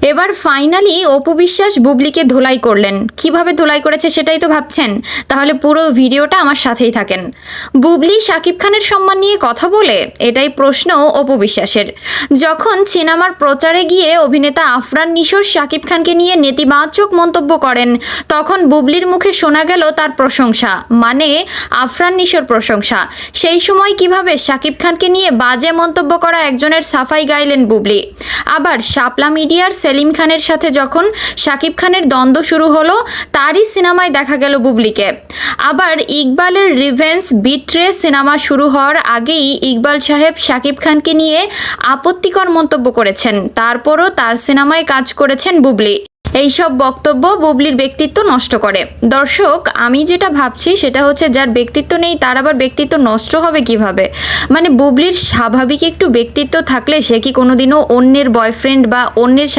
এবার ফাইনালি অপু বিশ্বাস বুবলিকে ধোলাই করলেন। কিভাবে ধোলাই করেছে সেটাই তো ভাবছেন? তাহলে পুরো ভিডিওটা আমার সাথেই থাকেন। বুবলি শাকিব খানের সম্মান নিয়ে কথা বলে, এটাই প্রশ্ন অপু বিশ্বাসের। যখন সিনেমার প্রচারে গিয়ে অভিনেতা আফরান নিশোর শাকিব খানকে নিয়ে নেতিবাচক মন্তব্য করেন, তখন বুবলির মুখে শোনা গেল তার প্রশংসা, মানে আফরান নিশোর প্রশংসা। সেই সময় কিভাবে শাকিব খানকে নিয়ে বাজে মন্তব্য করা একজনের সাফাই গাইলেন বুবলি। আবার শাপলা মিডিয়ার সেলিম খানের সাথে যখন শাকিব খানের দ্বন্দ্ব শুরু হলো, তারই সিনেমায় দেখা গেল বুবলিকে। আবার ইকবালের রিভেঞ্জ বিট্রে সিনেমা শুরু হওয়ার আগেই ইকবাল সাহেব শাকিব খানকে নিয়ে আপত্তিকর মন্তব্য করেছেন, তারপরও তার সিনেমায় কাজ করেছেন বুবলি। এইসব বক্তব্য বুবলির ব্যক্তিত্ব নষ্ট করে। দর্শক, আমি যেটা ভাবছি সেটা হচ্ছে, যার ব্যক্তিত্ব নেই তার আবার ব্যক্তিত্ব নষ্ট হবে কিভাবে? মানে বুবলির স্বাভাবিক একটু ব্যক্তিত্ব থাকলে সে কি কোনোদিনও অন্যের বয়ফ্রেন্ড বা অন্যের